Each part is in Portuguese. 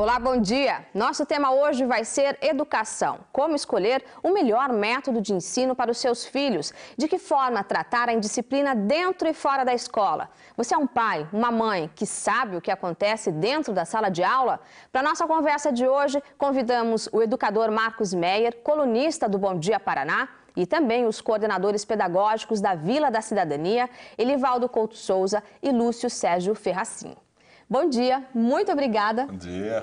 Olá, bom dia! Nosso tema hoje vai ser educação. Como escolher o melhor método de ensino para os seus filhos? De que forma tratar a indisciplina dentro e fora da escola? Você é um pai, uma mãe que sabe o que acontece dentro da sala de aula? Para nossa conversa de hoje, convidamos o educador Marcos Meyer, colunista do Bom Dia Paraná, e também os coordenadores pedagógicos da Vila da Cidadania, Elivaldo Couto Souza e Lúcio Sérgio Ferracin. Bom dia, muito obrigada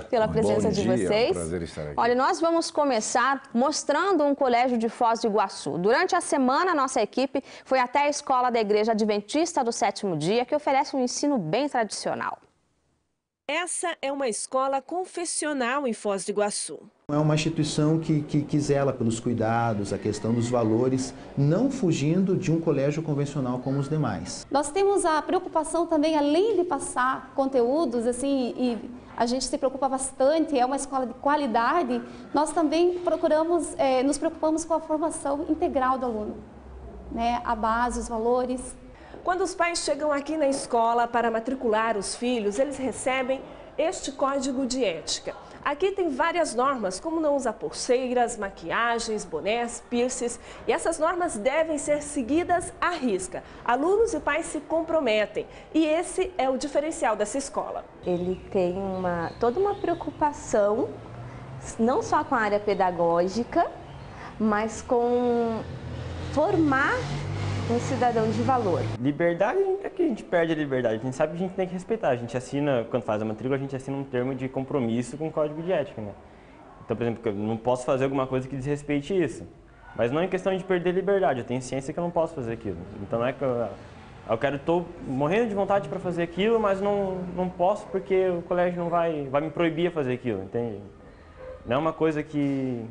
pela presença de vocês. É um prazer estar aqui. Olha, nós vamos começar mostrando um colégio de Foz do Iguaçu. Durante a semana, nossa equipe foi até a escola da Igreja Adventista do Sétimo Dia, que oferece um ensino bem tradicional. Essa é uma escola confessional em Foz do Iguaçu. É uma instituição que zela pelos cuidados, a questão dos valores, não fugindo de um colégio convencional como os demais. Nós temos a preocupação também, além de passar conteúdos, assim, e a gente se preocupa bastante, é uma escola de qualidade, nós também nos preocupamos com a formação integral do aluno, né? A base, os valores. Quando os pais chegam aqui na escola para matricular os filhos, eles recebem este código de ética. Aqui tem várias normas, como não usar pulseiras, maquiagens, bonés, piercings, e essas normas devem ser seguidas à risca. Alunos e pais se comprometem, e esse é o diferencial dessa escola. Ele tem toda uma preocupação, não só com a área pedagógica, mas com formar um cidadão de valor. Liberdade é que a gente perde a liberdade, a gente sabe que a gente tem que respeitar. A gente assina, quando faz a matrícula, a gente assina um termo de compromisso com o código de ética, né? Então, por exemplo, eu não posso fazer alguma coisa que desrespeite isso. Mas não é questão de perder liberdade, eu tenho ciência que eu não posso fazer aquilo. Então não é que estou morrendo de vontade para fazer aquilo, mas não posso porque o colégio não vai me proibir a fazer aquilo, entende? Não é uma coisa que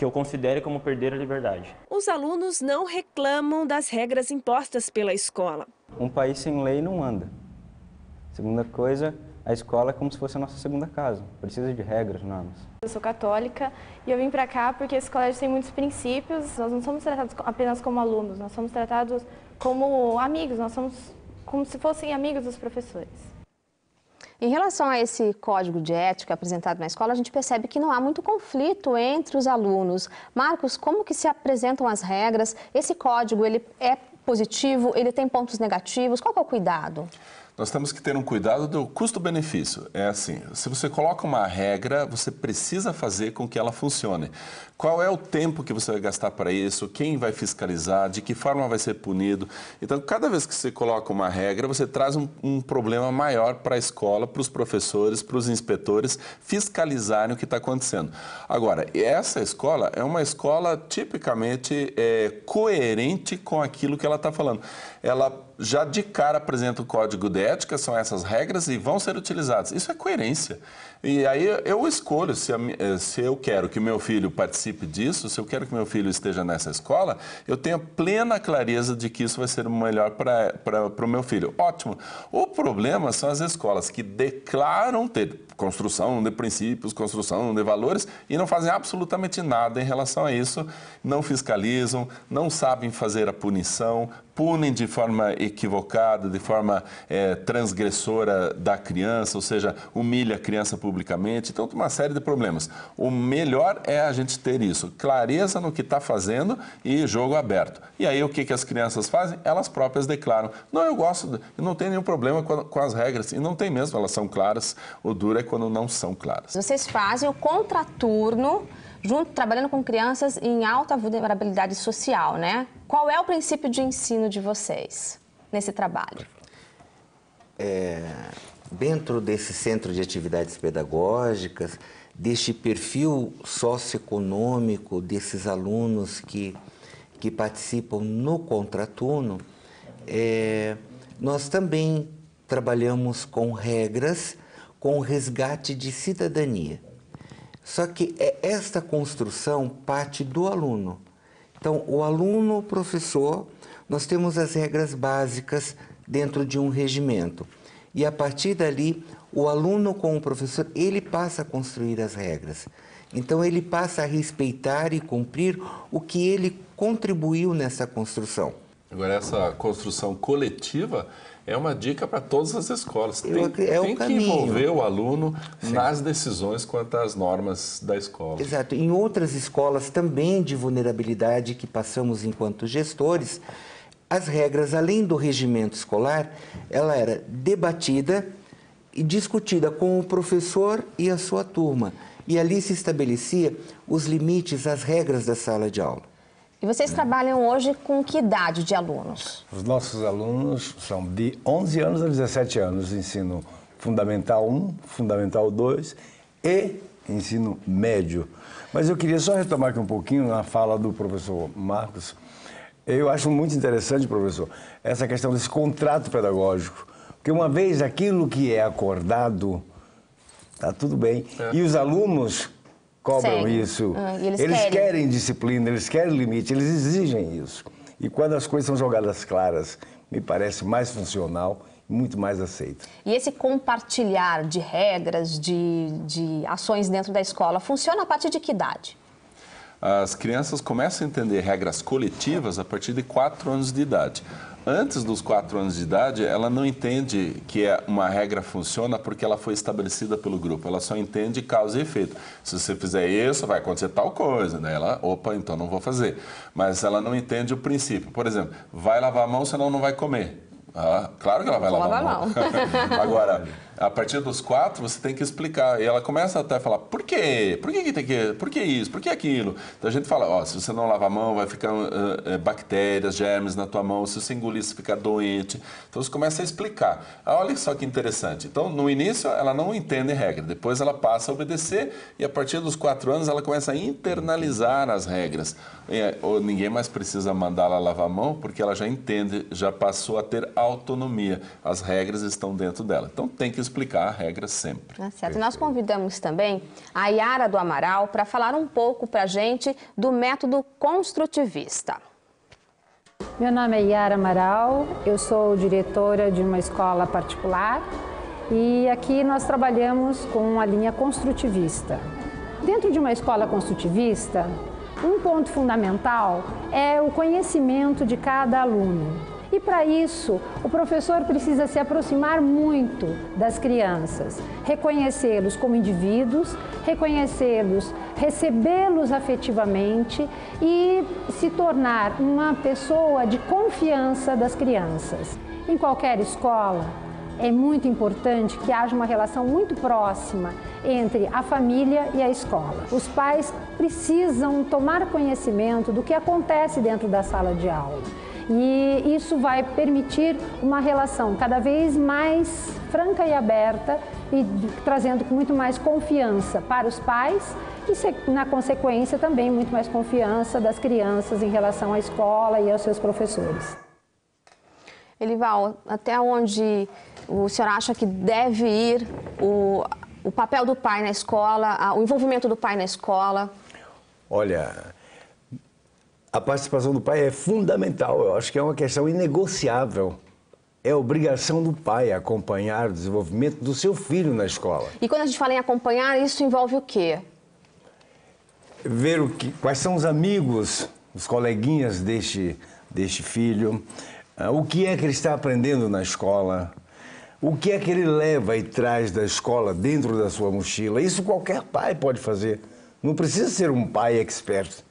eu considere como perder a liberdade. Os alunos não reclamam das regras impostas pela escola. Um país sem lei não anda. Segunda coisa, a escola é como se fosse a nossa segunda casa. Precisa de regras, normas. Eu sou católica e eu vim para cá porque esse colégio tem muitos princípios. Nós não somos tratados apenas como alunos, nós somos tratados como amigos, nós somos como se fossem amigos dos professores. Em relação a esse código de ética apresentado na escola, a gente percebe que não há muito conflito entre os alunos. Marcos, como que se apresentam as regras? Esse código, ele é positivo, ele tem pontos negativos? Qual que é o cuidado? Nós temos que ter um cuidado do custo-benefício. É assim, se você coloca uma regra, você precisa fazer com que ela funcione. Qual é o tempo que você vai gastar para isso? Quem vai fiscalizar? De que forma vai ser punido? Então, cada vez que você coloca uma regra, você traz um problema maior para a escola, para os professores, para os inspetores fiscalizarem o que está acontecendo. Agora, essa escola é uma escola tipicamente coerente com aquilo que ela está falando. Ela já de cara apresenta o código de ética, são essas regras e vão ser utilizadas. Isso é coerência. E aí eu escolho se eu quero que meu filho participe disso, se eu quero que meu filho esteja nessa escola, eu tenho plena clareza de que isso vai ser o melhor para o meu filho. Ótimo. O problema são as escolas que declaram ter construção de princípios, construção de valores e não fazem absolutamente nada em relação a isso, não fiscalizam, não sabem fazer a punição, punem de forma equivocada, de forma transgressora da criança, ou seja, humilha a criança publicamente. Então, tem uma série de problemas. O melhor é a gente ter isso, clareza no que está fazendo e jogo aberto. E aí, o que as crianças fazem? Elas próprias declaram. Não, eu não tenho nenhum problema com as regras. E não tem mesmo, elas são claras. O duro é quando não são claras. Vocês fazem o contraturno, trabalhando com crianças em alta vulnerabilidade social, né? Qual é o princípio de ensino de vocês nesse trabalho? Dentro desse centro de atividades pedagógicas, deste perfil socioeconômico desses alunos que participam no contraturno, nós também trabalhamos com regras, com resgate de cidadania. Só que esta construção parte do aluno. Então, o aluno, o professor, nós temos as regras básicas dentro de um regimento. E a partir dali, o aluno com o professor, ele passa a construir as regras. Então, ele passa a respeitar e cumprir o que ele contribuiu nessa construção. Agora, essa construção coletiva É uma dica para todas as escolas. Tem o que envolver o aluno nas decisões quanto às normas da escola. Exato. Em outras escolas também de vulnerabilidade que passamos enquanto gestores, as regras, além do regimento escolar, ela era debatida e discutida com o professor e a sua turma. E ali se estabelecia os limites, as regras da sala de aula. E vocês trabalham hoje com que idade de alunos? Os nossos alunos são de 11 anos a 17 anos, ensino fundamental 1, fundamental 2 e ensino médio. Mas eu queria só retomar aqui um pouquinho na fala do professor Marcos. Eu acho muito interessante, professor, essa questão desse contrato pedagógico. Porque uma vez aquilo que é acordado, está tudo bem. E os alunos cobram isso. Eles querem disciplina, eles querem limite, eles exigem isso. E quando as coisas são jogadas claras, me parece mais funcional e muito mais aceito. E esse compartilhar de regras, de ações dentro da escola, funciona a partir de que idade? As crianças começam a entender regras coletivas a partir de 4 anos de idade. Antes dos 4 anos de idade, ela não entende que uma regra funciona porque ela foi estabelecida pelo grupo. Ela só entende causa e efeito. Se você fizer isso, vai acontecer tal coisa. Daí ela, opa, então não vou fazer. Mas ela não entende o princípio. Por exemplo, vai lavar a mão, senão não vai comer. Ah, claro que ela vai lavar a mão. Agora, a partir dos 4, você tem que explicar. E ela começa até a falar, por quê? Por que tem que... Por que isso? Por que aquilo? Então a gente fala, ó, se você não lavar a mão, vai ficar bactérias, germes na tua mão. Se você engolir, você fica doente. Então você começa a explicar. Ah, olha só que interessante. Então, no início, ela não entende regra. Depois ela passa a obedecer. E a partir dos 4 anos, ela começa a internalizar as regras. Ou ninguém mais precisa mandar ela lavar a mão, porque ela já entende, já passou a ter autonomia. As regras estão dentro dela. Então tem que explicar a regra sempre. Certo. Nós convidamos também a Yara do Amaral para falar um pouco para a gente do método construtivista. Meu nome é Yara Amaral, eu sou diretora de uma escola particular e aqui nós trabalhamos com a linha construtivista. Dentro de uma escola construtivista, um ponto fundamental é o conhecimento de cada aluno. E para isso, o professor precisa se aproximar muito das crianças, reconhecê-los como indivíduos, reconhecê-los, recebê-los afetivamente e se tornar uma pessoa de confiança das crianças. Em qualquer escola, é muito importante que haja uma relação muito próxima entre a família e a escola. Os pais precisam tomar conhecimento do que acontece dentro da sala de aula. E isso vai permitir uma relação cada vez mais franca e aberta e trazendo muito mais confiança para os pais e, na consequência, também muito mais confiança das crianças em relação à escola e aos seus professores. Elival, até onde o senhor acha que deve ir o papel do pai na escola, o envolvimento do pai na escola? Olha, a participação do pai é fundamental, eu acho que é uma questão inegociável. É obrigação do pai acompanhar o desenvolvimento do seu filho na escola. E quando a gente fala em acompanhar, isso envolve o quê? Ver quais são os amigos, os coleguinhas deste filho, o que é que ele está aprendendo na escola, o que é que ele leva e traz da escola dentro da sua mochila. Isso qualquer pai pode fazer, não precisa ser um pai expert.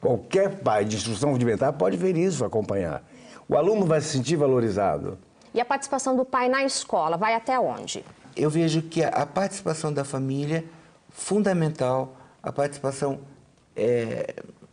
Qualquer pai de instrução rudimentar pode ver isso, acompanhar. O aluno vai se sentir valorizado. E a participação do pai na escola vai até onde? Eu vejo que a participação da família, fundamental, a participação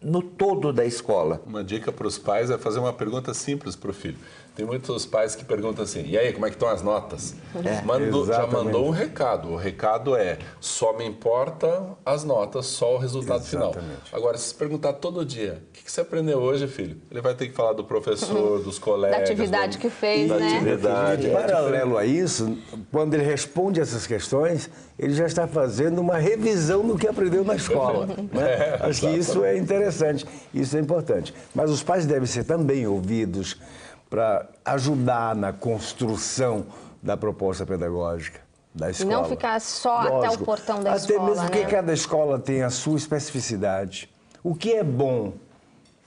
no todo da escola. Uma dica para os pais é fazer uma pergunta simples para o filho. Tem muitos pais que perguntam assim, e aí, como é que estão as notas? Já mandou um recado. O recado é, só me importa as notas, só o resultado final. Agora, se você perguntar todo dia, o que você aprendeu hoje, filho? Ele vai ter que falar do professor, dos colegas. Da atividade que fez, né? Atividade. Paralelo a isso, quando ele responde essas questões, ele já está fazendo uma revisão do que aprendeu na escola. Né? Acho que isso é interessante, isso é importante. Mas os pais devem ser também ouvidos para ajudar na construção da proposta pedagógica da escola. E não ficar só até o portão da escola, até mesmo né? que cada escola tem a sua especificidade. O que é bom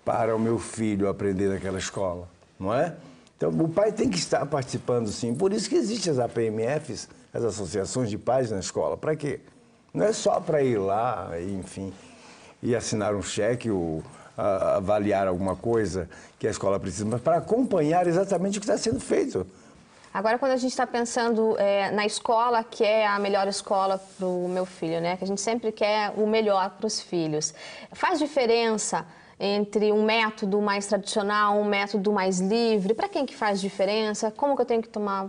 para o meu filho aprender naquela escola, não é? Então, o pai tem que estar participando, sim. Por isso que existem as APMFs, as associações de pais na escola. Para quê? Não é só para ir lá, enfim, e assinar um cheque ou avaliar alguma coisa que a escola precisa, mas para acompanhar exatamente o que está sendo feito. Agora, quando a gente está pensando na escola, que é a melhor escola para o meu filho, né? Que a gente sempre quer o melhor para os filhos. Faz diferença entre um método mais tradicional, um método mais livre? Para quem que faz diferença? Como que eu tenho que tomar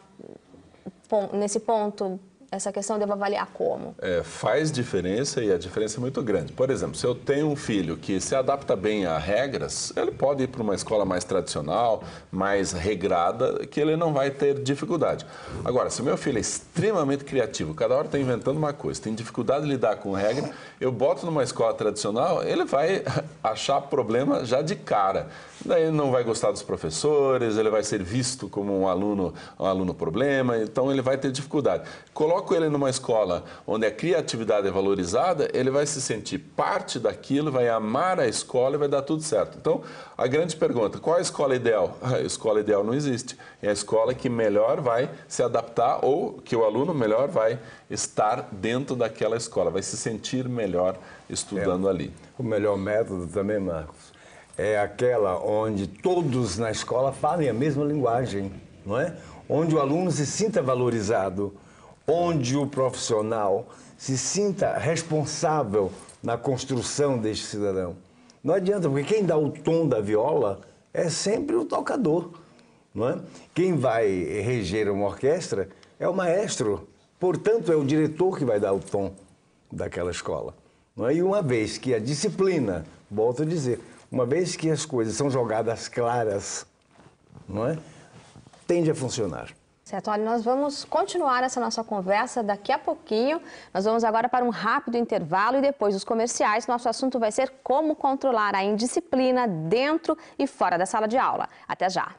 nesse ponto? Essa questão devo avaliar como? Faz diferença e a diferença é muito grande. Por exemplo, se eu tenho um filho que se adapta bem a regras, ele pode ir para uma escola mais tradicional, mais regrada, que ele não vai ter dificuldade. Agora, se o meu filho é extremamente criativo, cada hora está inventando uma coisa, tem dificuldade de lidar com regra, eu boto numa escola tradicional, ele vai achar problema já de cara. Daí ele não vai gostar dos professores, ele vai ser visto como um aluno problema, então ele vai ter dificuldade. Coloco ele numa escola onde a criatividade é valorizada, ele vai se sentir parte daquilo, vai amar a escola e vai dar tudo certo. Então, a grande pergunta, qual é a escola ideal? A escola ideal não existe. É a escola que melhor vai se adaptar ou que o aluno melhor vai estar dentro daquela escola, vai se sentir melhor estudando ali. O melhor método também, Marcos, é aquela onde todos na escola falem a mesma linguagem, não é? Onde o aluno se sinta valorizado, onde o profissional se sinta responsável na construção deste cidadão. Não adianta, porque quem dá o tom da viola é sempre o tocador, não é? Quem vai reger uma orquestra é o maestro, portanto é o diretor que vai dar o tom daquela escola. Não é? E uma vez que a disciplina, volto a dizer, uma vez que as coisas são jogadas claras, não é? Tende a funcionar. Certo, olha, nós vamos continuar essa nossa conversa daqui a pouquinho. Nós vamos agora para um rápido intervalo e depois dos comerciais, nosso assunto vai ser como controlar a indisciplina dentro e fora da sala de aula. Até já!